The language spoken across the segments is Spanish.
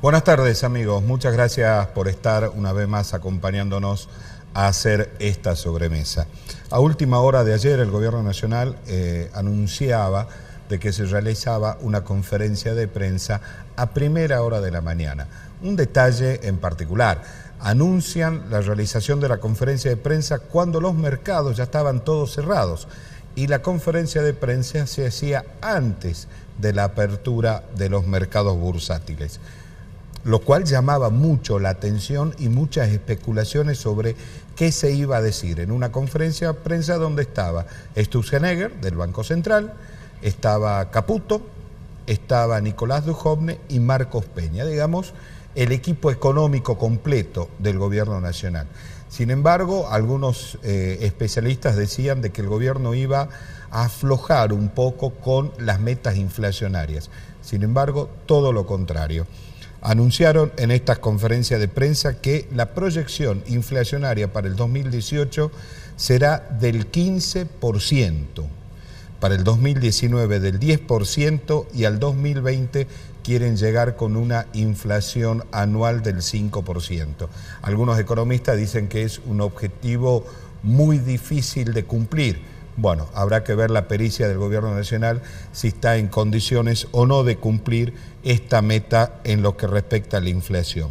Buenas tardes, amigos. Muchas gracias por estar una vez más acompañándonos a hacer esta sobremesa. A última hora de ayer, el Gobierno Nacional anunciaba de que se realizaba una conferencia de prensa a primera hora de la mañana. Un detalle en particular: anuncian la realización de la conferencia de prensa cuando los mercados ya estaban todos cerrados, y la conferencia de prensa se hacía antes de la apertura de los mercados bursátiles, lo cual llamaba mucho la atención y muchas especulaciones sobre qué se iba a decir en una conferencia de prensa donde estaba Sturzenegger, del Banco Central, estaba Caputo, estaba Nicolás Dujovne y Marcos Peña, digamos, el equipo económico completo del Gobierno Nacional. Sin embargo, algunos especialistas decían de que el gobierno iba a aflojar un poco con las metas inflacionarias. Sin embargo, todo lo contrario. Anunciaron en estas conferencias de prensa que la proyección inflacionaria para el 2018 será del 15%, para el 2019 del 10% y al 2020 quieren llegar con una inflación anual del 5%. Algunos economistas dicen que es un objetivo muy difícil de cumplir. Bueno, habrá que ver la pericia del Gobierno Nacional si está en condiciones o no de cumplir esta meta en lo que respecta a la inflación.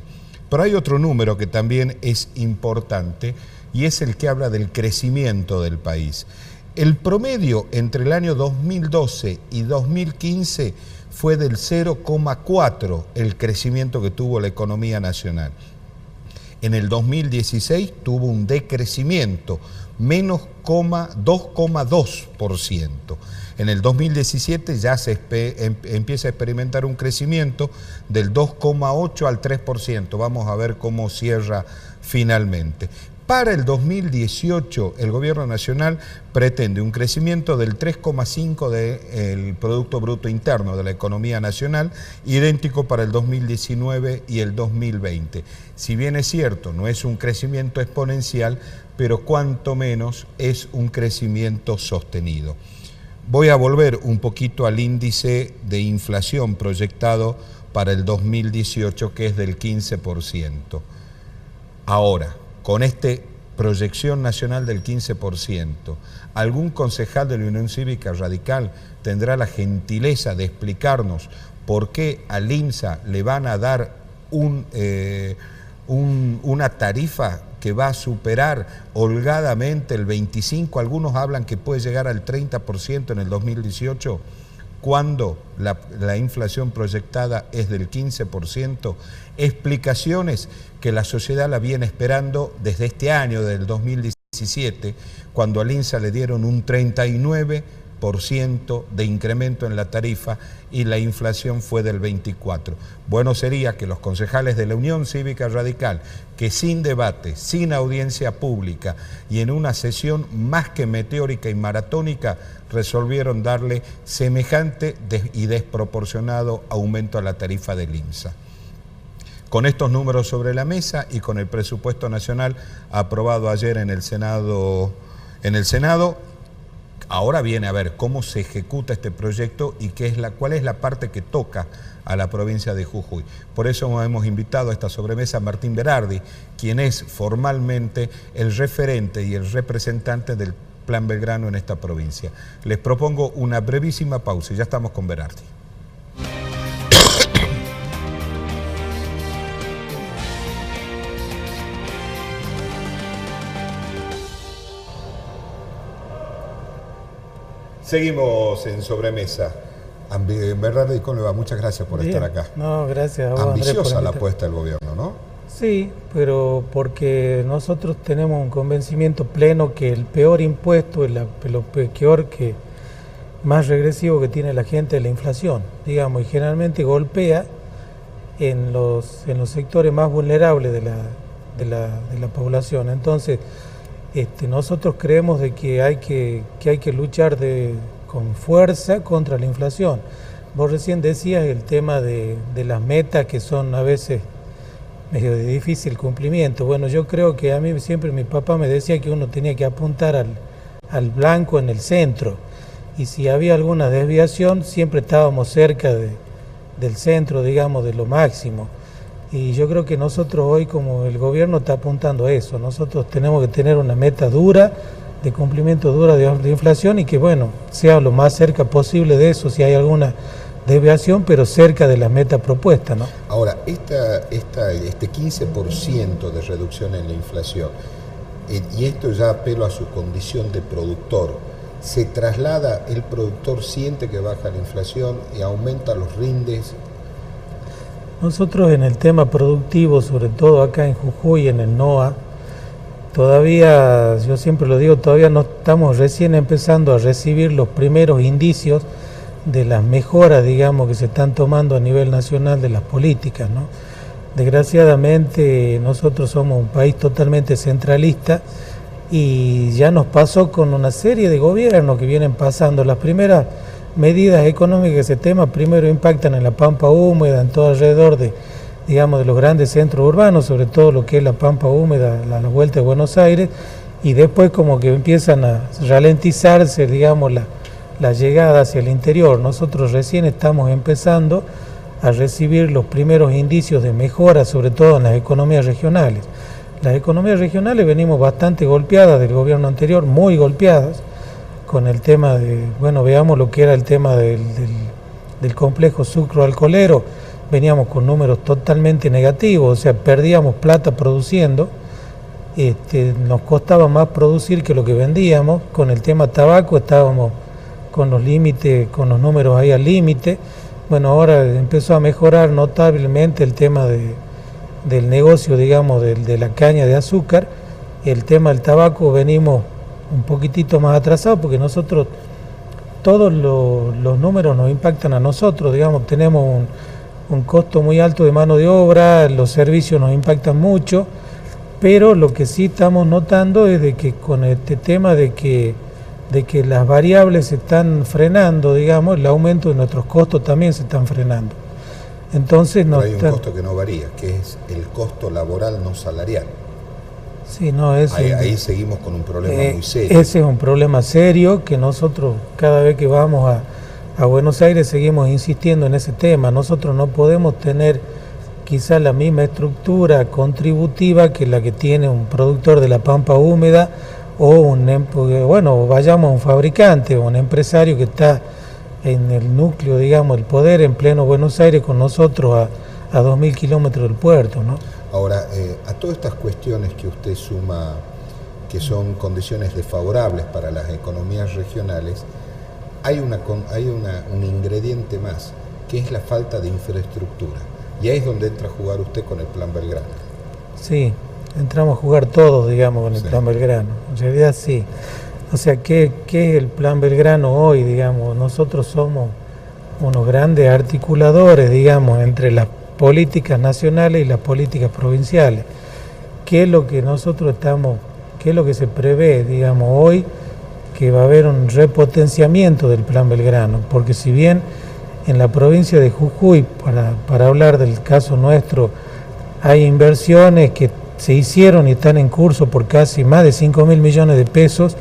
Pero hay otro número que también es importante y es el que habla del crecimiento del país. El promedio entre el año 2012 y 2015 fue del 0,4 el crecimiento que tuvo la economía nacional. En el 2016 tuvo un decrecimiento, menos 2,2%. En el 2017 ya se empieza a experimentar un crecimiento del 2,8 al 3%. Vamos a ver cómo cierra finalmente. Para el 2018, el Gobierno Nacional pretende un crecimiento del 3,5% del Producto Bruto Interno de la economía nacional, idéntico para el 2019 y el 2020. Si bien es cierto, no es un crecimiento exponencial, pero cuanto menos es un crecimiento sostenido. Voy a volver un poquito al índice de inflación proyectado para el 2018, que es del 15%. Ahora, con esta proyección nacional del 15%, algún concejal de la Unión Cívica Radical tendrá la gentileza de explicarnos por qué al IMSA le van a dar una tarifa que va a superar holgadamente el 25%, algunos hablan que puede llegar al 30% en el 2018, cuando la inflación proyectada es del 15%, explicaciones que la sociedad la viene esperando desde este año, del 2017, cuando al INSA le dieron un 39% de incremento en la tarifa y la inflación fue del 24%. Bueno sería que los concejales de la Unión Cívica Radical, que sin debate, sin audiencia pública y en una sesión más que meteórica y maratónica, resolvieron darle semejante y desproporcionado aumento a la tarifa del IMSA. Con estos números sobre la mesa y con el presupuesto nacional aprobado ayer en el Senado, ahora viene a ver cómo se ejecuta este proyecto y cuál es la parte que toca a la provincia de Jujuy. Por eso hemos invitado a esta sobremesa a Martín Berardi, quien es formalmente el referente y el representante del Plan Belgrano en esta provincia. Les propongo una brevísima pausa y ya estamos con Berardi. Seguimos en sobremesa. Berardi, ¿cómo le va? Muchas gracias por estar acá. No, gracias a vos, ambiciosa Andrés, la apuesta del gobierno, ¿no? Sí, pero porque nosotros tenemos un convencimiento pleno que el peor impuesto, lo peor que más regresivo que tiene la gente es la inflación, digamos, y generalmente golpea en los sectores más vulnerables de la población. Entonces, nosotros creemos de que hay que luchar con fuerza contra la inflación. Vos recién decías el tema de las metas que son a veces medio de difícil cumplimiento. Bueno, yo creo que a mí siempre mi papá me decía que uno tenía que apuntar al blanco en el centro, y si había alguna desviación siempre estábamos cerca del centro, digamos, de lo máximo. Y yo creo que nosotros hoy, como el gobierno está apuntando a eso, nosotros tenemos que tener una meta dura, de cumplimiento dura de inflación, y que bueno, sea lo más cerca posible de eso, si hay alguna desviación, pero cerca de la meta propuesta, ¿no? Ahora, este 15% de reducción en la inflación, y esto ya apelo a su condición de productor, ¿se traslada, el productor siente que baja la inflación y aumenta los rindes? Nosotros en el tema productivo, sobre todo acá en Jujuy, en el NOA, todavía, yo siempre lo digo, todavía no estamos recién empezando a recibir los primeros indicios de las mejoras, digamos, que se están tomando a nivel nacional de las políticas, ¿no? Desgraciadamente nosotros somos un país totalmente centralista y ya nos pasó con una serie de gobiernos que vienen pasando. Las primeras medidas económicas que se toman primero impactan en la pampa húmeda, en todo alrededor de, digamos, de los grandes centros urbanos, sobre todo lo que es la pampa húmeda, la vuelta de Buenos Aires, y después como que empiezan a ralentizarse, digamos, la llegada hacia el interior. Nosotros recién estamos empezando a recibir los primeros indicios de mejora, sobre todo en las economías regionales. Las economías regionales venimos bastante golpeadas del gobierno anterior, muy golpeadas, con el tema de, bueno, veamos lo que era el tema del complejo sucro-alcoholero. Veníamos con números totalmente negativos, o sea, perdíamos plata produciendo, nos costaba más producir que lo que vendíamos. Con el tema tabaco estábamos con los límites, con los números ahí al límite. Bueno, ahora empezó a mejorar notablemente el tema del negocio, digamos, de la caña de azúcar. El tema del tabaco venimos un poquitito más atrasados porque nosotros, todos los números nos impactan a nosotros, digamos, tenemos un costo muy alto de mano de obra, los servicios nos impactan mucho, pero lo que sí estamos notando es de que con este tema de que las variables se están frenando, digamos, el aumento de nuestros costos también se están frenando. Entonces pero hay un costo que no varía, que es el costo laboral no salarial. Sí, no, ahí seguimos con un problema muy serio. Ese es un problema serio que nosotros cada vez que vamos a Buenos Aires seguimos insistiendo en ese tema. Nosotros no podemos tener quizá la misma estructura contributiva que la que tiene un productor de la pampa húmeda o vayamos a un fabricante o un empresario que está en el núcleo, digamos, el poder en pleno Buenos Aires con nosotros a 2.000 kilómetros del puerto, ¿no? Ahora, a todas estas cuestiones que usted suma, que son condiciones desfavorables para las economías regionales, hay un ingrediente más, que es la falta de infraestructura. Y ahí es donde entra a jugar usted con el Plan Belgrano. Sí, entramos a jugar todos, digamos, con el Plan Belgrano. En realidad sí. O sea, ¿qué es el Plan Belgrano hoy, digamos? Nosotros somos unos grandes articuladores, digamos, entre las políticas nacionales y las políticas provinciales. ¿Qué es lo que nosotros qué es lo que se prevé, digamos, hoy? Que va a haber un repotenciamiento del Plan Belgrano, porque si bien en la provincia de Jujuy, para hablar del caso nuestro, hay inversiones que se hicieron y están en curso por casi más de 5.000 millones de pesos,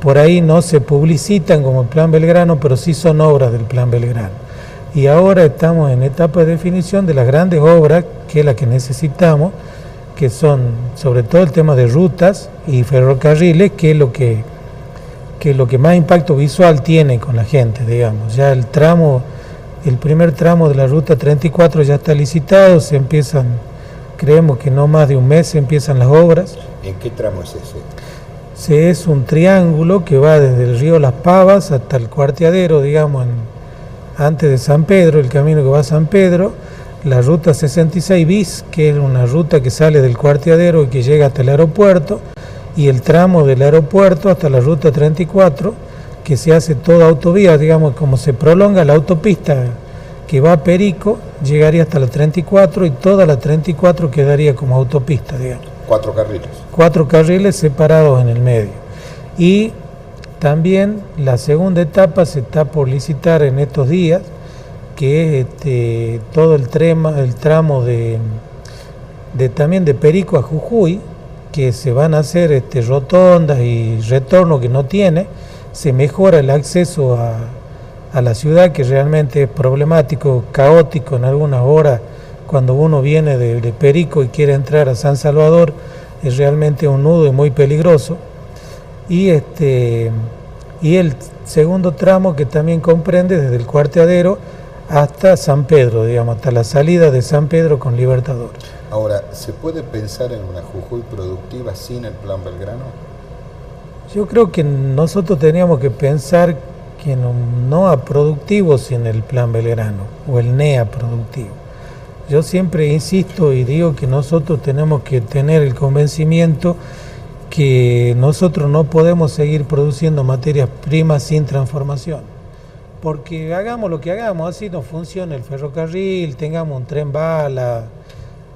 por ahí no se publicitan como el Plan Belgrano, pero sí son obras del Plan Belgrano. Y ahora estamos en etapa de definición de las grandes obras, que es la que necesitamos, que son sobre todo el tema de rutas y ferrocarriles, que es lo que más impacto visual tiene con la gente, digamos. Ya el primer tramo de la ruta 34 ya está licitado, creemos que no más de un mes se empiezan las obras. ¿En qué tramo es ese? Es un triángulo que va desde el río Las Pavas hasta el Cuarteadero, digamos, antes de San Pedro, el camino que va a San Pedro, la ruta 66 bis, que es una ruta que sale del Cuarteadero y que llega hasta el aeropuerto, y el tramo del aeropuerto hasta la ruta 34, que se hace toda autovía, digamos, como se prolonga la autopista que va a Perico, llegaría hasta la 34 y toda la 34 quedaría como autopista, digamos. 4 carriles. 4 carriles separados en el medio. Y también la segunda etapa se está por licitar en estos días, que es todo el tramo también de Perico a Jujuy, que se van a hacer rotondas y retorno que no tiene, se mejora el acceso a la ciudad, que realmente es problemático, caótico en algunas horas cuando uno viene de Perico y quiere entrar a San Salvador, es realmente un nudo y muy peligroso. Y el segundo tramo que también comprende desde el Cuarteadero hasta San Pedro, digamos, hasta la salida de San Pedro con Libertador. Ahora, ¿se puede pensar en una Jujuy productiva sin el Plan Belgrano? Yo creo que nosotros teníamos que pensar que no a productivo sin el Plan Belgrano o el NEA productivo. Yo siempre insisto y digo que nosotros tenemos que tener el convencimiento que nosotros no podemos seguir produciendo materias primas sin transformación. Porque hagamos lo que hagamos, así no funciona el ferrocarril, tengamos un tren bala,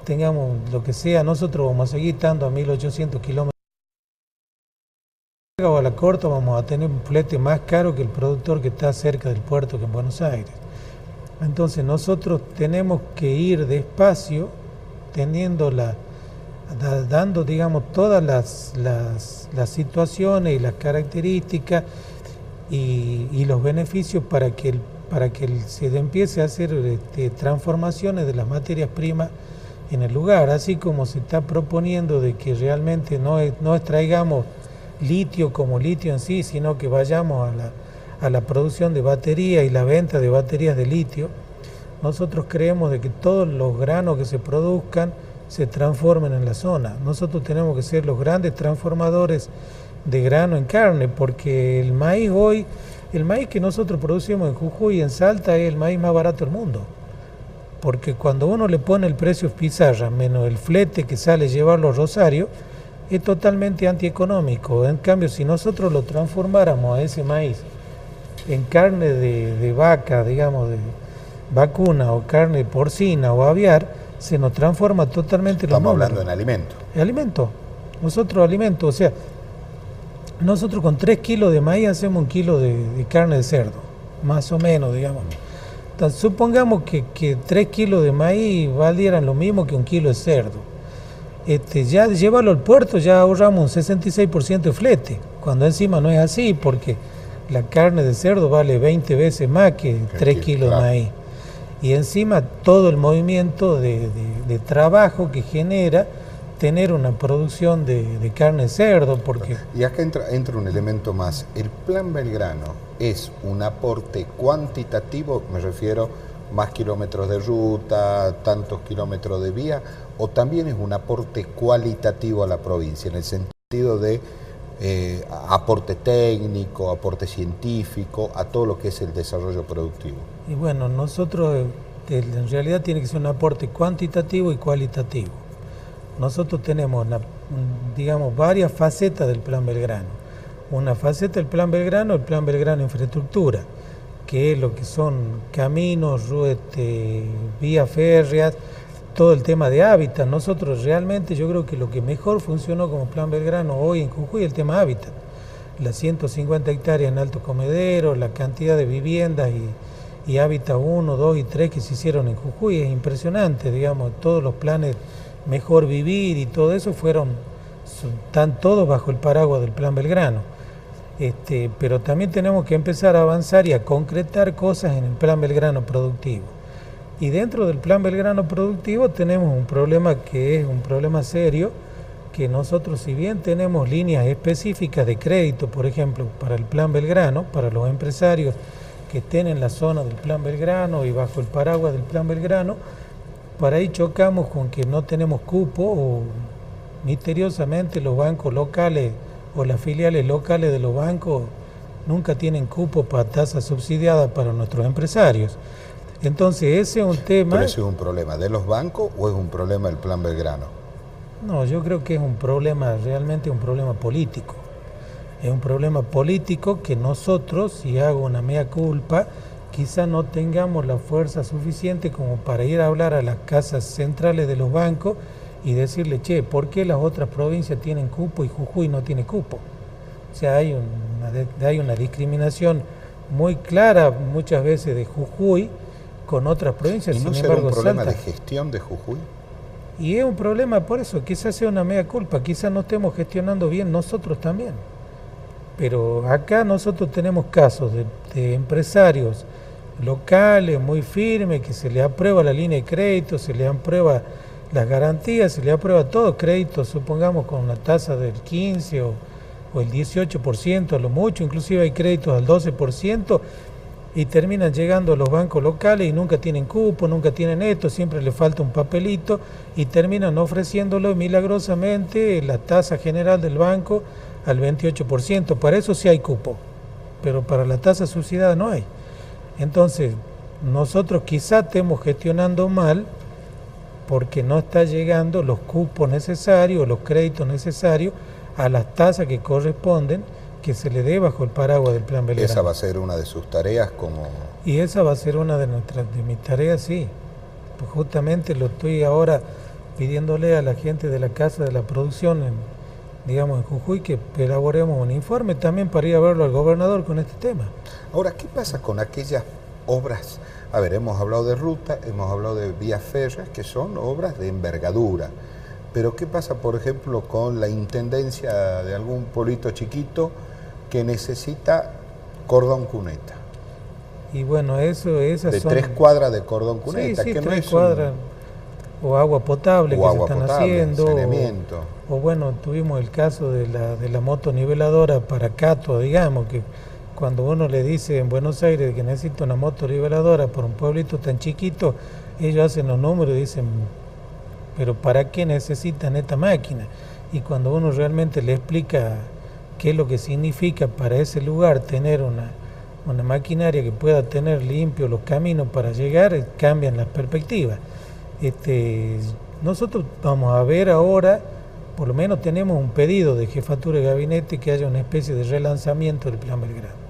tengamos lo que sea, nosotros vamos a seguir estando a 1800 kilómetros. O a la corta vamos a tener un flete más caro que el productor que está cerca del puerto que en Buenos Aires. Entonces nosotros tenemos que ir despacio, dando, digamos, todas las situaciones y las características y los beneficios para que se empiece a hacer transformaciones de las materias primas en el lugar, así como se está proponiendo de que realmente no extraigamos litio como litio en sí, sino que vayamos a la producción de batería y la venta de baterías de litio. Nosotros creemos de que todos los granos que se produzcan se transformen en la zona. Nosotros tenemos que ser los grandes transformadores de grano en carne, porque el maíz que nosotros producimos en Jujuy y en Salta es el maíz más barato del mundo. Porque cuando uno le pone el precio pizarra menos el flete que sale llevarlo a Rosario, es totalmente antieconómico. En cambio, si nosotros lo transformáramos a ese maíz en carne de vaca, digamos, de vacuna o carne porcina o aviar, se nos transforma totalmente los números. Estamos hablando en alimento. Alimento. Nosotros alimento, o sea, nosotros con 3 kilos de maíz hacemos 1 kilo de carne de cerdo, más o menos, digamos. Entonces, supongamos que 3 kilos de maíz valieran lo mismo que 1 kilo de cerdo. Ya de llevarlo al puerto ya ahorramos un 66% de flete, cuando encima no es así, porque la carne de cerdo vale 20 veces más que 3 kilos de maíz. Y encima todo el movimiento de trabajo que genera tener una producción de carne de cerdo. Porque... Y acá entra un elemento más. ¿El Plan Belgrano es un aporte cuantitativo, me refiero más kilómetros de ruta, tantos kilómetros de vía, o también es un aporte cualitativo a la provincia, en el sentido de aporte técnico, aporte científico, a todo lo que es el desarrollo productivo? Y bueno, nosotros en realidad tiene que ser un aporte cuantitativo y cualitativo. Nosotros tenemos, digamos, varias facetas del Plan Belgrano. Una faceta del Plan Belgrano, el Plan Belgrano Infraestructura, que es lo que son caminos, vías férreas, todo el tema de hábitat. Nosotros realmente, yo creo que lo que mejor funcionó como Plan Belgrano hoy en Jujuy es el tema hábitat. Las 150 hectáreas en Alto Comedero, la cantidad de viviendas y hábitat 1, 2 y 3 que se hicieron en Jujuy es impresionante, digamos, todos los planes Mejor Vivir y todo eso están todos bajo el paraguas del Plan Belgrano. Pero también tenemos que empezar a avanzar y a concretar cosas en el Plan Belgrano Productivo. Y dentro del Plan Belgrano Productivo tenemos un problema que es un problema serio, que nosotros, si bien tenemos líneas específicas de crédito, por ejemplo, para el Plan Belgrano, para los empresarios que estén en la zona del Plan Belgrano y bajo el paraguas del Plan Belgrano, para ahí chocamos con que no tenemos cupo o misteriosamente los bancos locales o las filiales locales de los bancos nunca tienen cupo para tasas subsidiadas para nuestros empresarios. Entonces ese es un tema... ¿Pero ese es un problema de los bancos o es un problema del Plan Belgrano? No, yo creo que es un problema, realmente un problema político. Es un problema político que nosotros, si hago una mea culpa, quizá no tengamos la fuerza suficiente como para ir a hablar a las casas centrales de los bancos y decirle, che, ¿por qué las otras provincias tienen cupo y Jujuy no tiene cupo? O sea, hay una discriminación muy clara muchas veces de Jujuy con otras provincias. ¿Y no será un problema de gestión de Jujuy? Y es un problema por eso, quizás sea una mea culpa, quizás no estemos gestionando bien nosotros también. Pero acá nosotros tenemos casos de empresarios locales, muy firmes, que se le aprueba la línea de crédito, se le aprueba las garantías, se le aprueba todo crédito, supongamos con una tasa del 15 o el 18% a lo mucho, inclusive hay créditos al 12%, y terminan llegando a los bancos locales y nunca tienen cupo, nunca tienen esto, siempre le falta un papelito y terminan ofreciéndolo milagrosamente la tasa general del banco al 28%. Para eso sí hay cupo, pero para la tasa subsidiada no hay. Entonces, nosotros quizá estemos gestionando mal porque no está llegando los cupos necesarios, los créditos necesarios a las tasas que corresponden que se le dé bajo el paraguas del Plan Belgrano. ¿Esa va a ser una de sus tareas como...? Y esa va a ser una de mis tareas, sí. Pues justamente lo estoy ahora pidiéndole a la gente de la Casa de la Producción, digamos en Jujuy, que elaboremos un informe también para ir a verlo al gobernador con este tema. Ahora, ¿qué pasa con aquellas obras? A ver, hemos hablado de ruta, hemos hablado de vías férreas, que son obras de envergadura. Pero ¿qué pasa, por ejemplo, con la intendencia de algún pueblito chiquito que necesita cordón cuneta? Y bueno, esas de son... 3 cuadras de cordón cuneta. Sí, que 3 no es cuadras. O agua potable que se están haciendo. Saneamiento. O bueno, tuvimos el caso de la motoniveladora para Cato, digamos, que cuando uno le dice en Buenos Aires que necesita una motoniveladora por un pueblito tan chiquito, ellos hacen los números y dicen, pero ¿para qué necesitan esta máquina? Y cuando uno realmente le explica qué es lo que significa para ese lugar tener una maquinaria que pueda tener limpios los caminos para llegar, cambian las perspectivas. Nosotros vamos a ver ahora, por lo menos tenemos un pedido de jefatura de gabinete que haya una especie de relanzamiento del Plan Belgrano.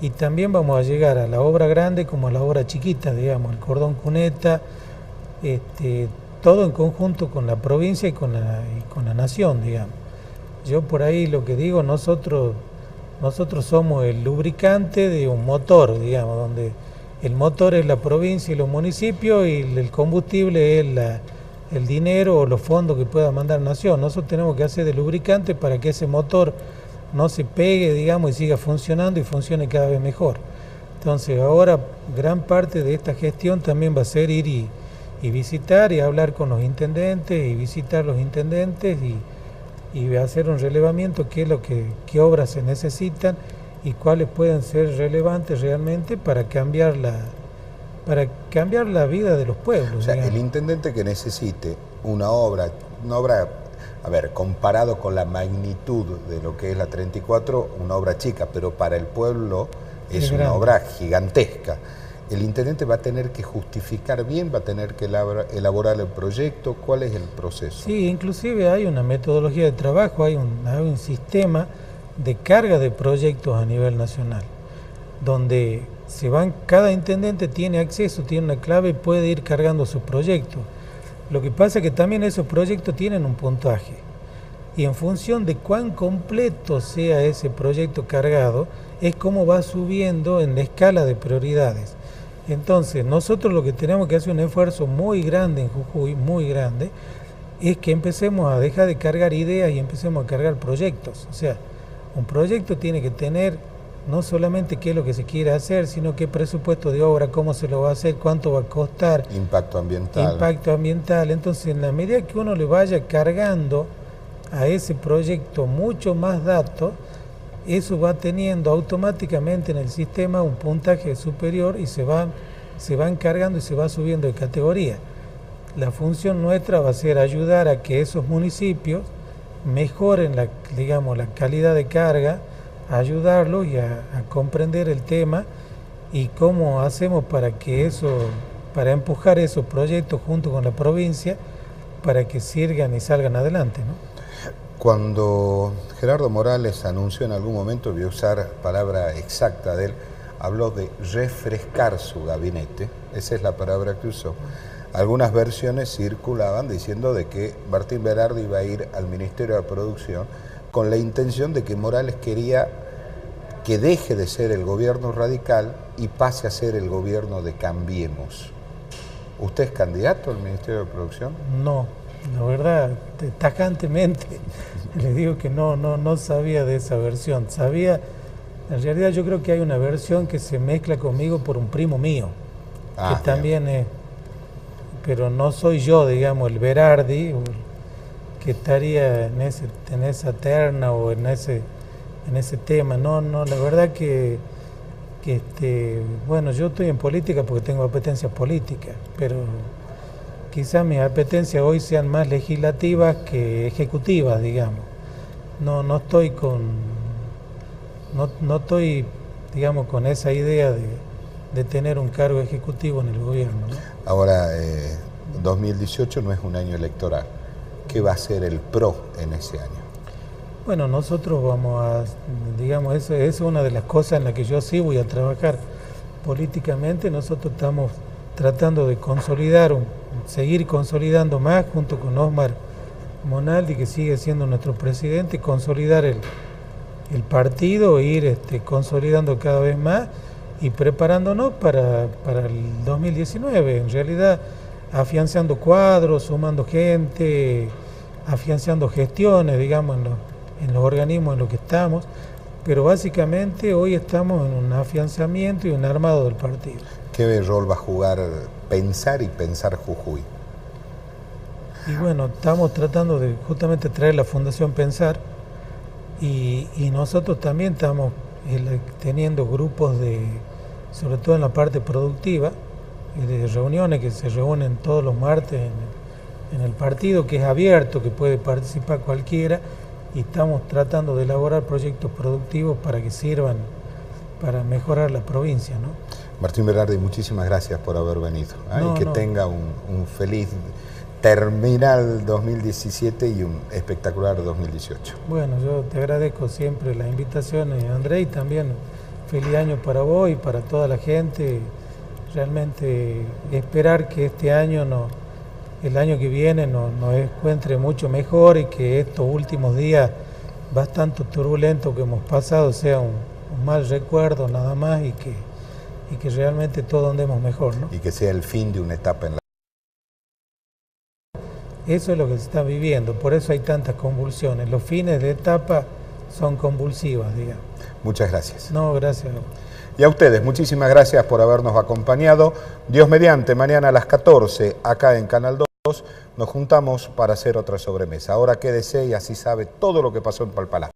Y también vamos a llegar a la obra grande como a la obra chiquita, digamos, el cordón cuneta, todo en conjunto con la provincia y con la nación, digamos. Yo por ahí lo que digo, nosotros somos el lubricante de un motor, digamos, donde el motor es la provincia y los municipios y el combustible es el dinero o los fondos que pueda mandar nación. Nosotros tenemos que hacer de lubricante para que ese motor no se pegue, digamos, y siga funcionando y funcione cada vez mejor. Entonces ahora gran parte de esta gestión también va a ser ir y visitar y hablar con los intendentes y visitar los intendentes y hacer un relevamiento qué obras se necesitan y cuáles pueden ser relevantes realmente para cambiar la vida de los pueblos. O sea, digamos. El intendente que necesite una obra, a ver, comparado con la magnitud de lo que es la 34, una obra chica, pero para el pueblo es una obra gigantesca. El intendente va a tener que justificar bien, va a tener que elaborar el proyecto. ¿Cuál es el proceso? Sí, inclusive hay una metodología de trabajo, hay un sistema de carga de proyectos a nivel nacional, donde cada intendente tiene acceso, tiene una clave y puede ir cargando sus proyectos. Lo que pasa es que también esos proyectos tienen un puntaje, y en función de cuán completo sea ese proyecto cargado, es cómo va subiendo en la escala de prioridades. Entonces, nosotros lo que tenemos que hacer un esfuerzo muy grande en Jujuy, muy grande, es que empecemos a dejar de cargar ideas y empecemos a cargar proyectos. O sea, un proyecto tiene que tener no solamente qué es lo que se quiere hacer, sino qué presupuesto de obra, cómo se lo va a hacer, cuánto va a costar. Impacto ambiental. Impacto ambiental. Entonces, en la medida que uno le vaya cargando a ese proyecto mucho más datos, eso va teniendo automáticamente en el sistema un puntaje superior y se va encargando y se va subiendo de categoría. La función nuestra va a ser ayudar a que esos municipios mejoren la calidad de carga, ayudarlos y a comprender el tema y cómo hacemos para empujar esos proyectos junto con la provincia para que sirvan y salgan adelante, ¿no? Cuando Gerardo Morales anunció en algún momento, voy a usar palabra exacta de él, habló de refrescar su gabinete, esa es la palabra que usó. Algunas versiones circulaban diciendo de que Martín Berardi iba a ir al Ministerio de Producción con la intención de que Morales quería que deje de ser el gobierno radical y pase a ser el gobierno de Cambiemos. ¿Usted es candidato al Ministerio de Producción? No, la verdad, tajantemente le digo que no sabía de esa versión. Sabía En realidad yo creo que hay una versión que se mezcla conmigo por un primo mío, que también es, pero no soy yo, digamos, el Berardi, que estaría en esa terna o en ese tema. No, la verdad que bueno, yo estoy en política porque tengo apetencias políticas, pero quizás mis apetencias hoy sean más legislativas que ejecutivas, digamos. No estoy no estoy, digamos, con esa idea de tener un cargo ejecutivo en el gobierno, ¿no? Ahora, 2018 no es un año electoral. ¿Qué va a hacer el PRO en ese año? Bueno, nosotros vamos a, digamos, eso es una de las cosas en las que yo sí voy a trabajar políticamente. Nosotros estamos tratando de consolidar, seguir consolidando más junto con Osmar Monaldi, que sigue siendo nuestro presidente, consolidar el partido, ir consolidando cada vez más y preparándonos para el 2019. En realidad, afianzando cuadros, sumando gente, afianzando gestiones, digamos, en los organismos en los que estamos, pero básicamente hoy estamos en un afianzamiento y un armado del partido. ¿Qué rol va a jugar Pensar y Pensar Jujuy? Y bueno, estamos tratando de justamente traer la Fundación Pensar y nosotros también estamos teniendo grupos sobre todo en la parte productiva, de reuniones que se reúnen todos los martes en el partido, que es abierto, que puede participar cualquiera, y estamos tratando de elaborar proyectos productivos para que sirvan para mejorar la provincia, ¿no? Martín Berardi, muchísimas gracias por haber venido, y que tenga un feliz terminal 2017 y un espectacular 2018. Bueno, yo te agradezco siempre las invitaciones, André, y también feliz año para vos y para toda la gente. Realmente esperar que este año, el año que viene, nos encuentre mucho mejor y que estos últimos días bastante turbulentos que hemos pasado sea un mal recuerdo nada más y que realmente todos andemos mejor, ¿no? Y que sea el fin de una etapa en la... Eso es lo que se está viviendo, por eso hay tantas convulsiones. Los fines de etapa son convulsivas, digamos. Muchas gracias. No, gracias. Y a ustedes, muchísimas gracias por habernos acompañado. Dios mediante, mañana a las 14, acá en Canal 2, nos juntamos para hacer otra sobremesa. Ahora quédese y así sabe todo lo que pasó en Palpalá.